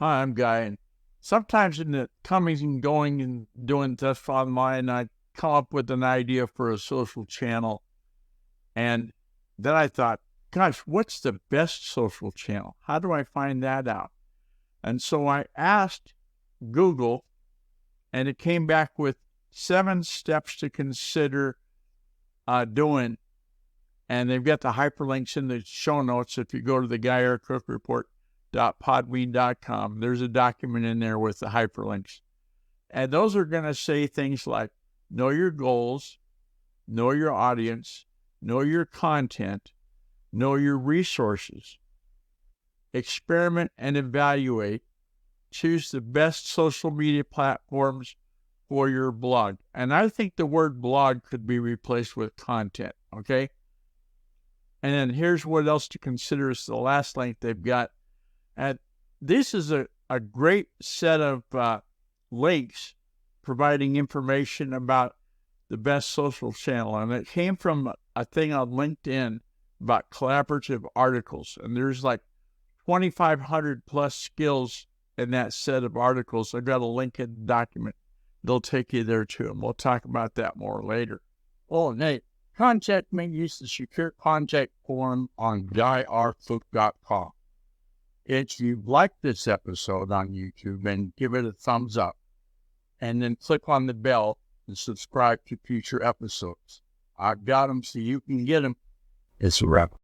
Hi, I'm Guy, and sometimes in the coming and going and doing stuff online, I come up with an idea for a social channel. And then I thought, gosh, what's the best social channel? How do I find that out? And so I asked Google, and it came back with 7 steps to consider doing. And they've got the hyperlinks in the show notes. If you go to the GuyRCookReport.podbean.com, there's a document in there with the hyperlinks. And those are going to say things like know your goals, know your audience, know your content, know your resources, experiment and evaluate, choose the best social media platforms for your blog. And I think the word blog could be replaced with content, okay? And then here's what else to consider is the last link they've got. And this is a great set of links providing information about the best social channel. And it came from a thing on LinkedIn about collaborative articles. And there's like 2,500 plus skills in that set of articles. I've got a link in the document. They'll take you there too. And we'll talk about that more later. Oh, Nate, contact me. Use the secure contact form on GuyRCook.com. If you like this episode on YouTube, then give it a thumbs up. And then click on the bell and subscribe to future episodes. I've got them so you can get them. It's a wrap.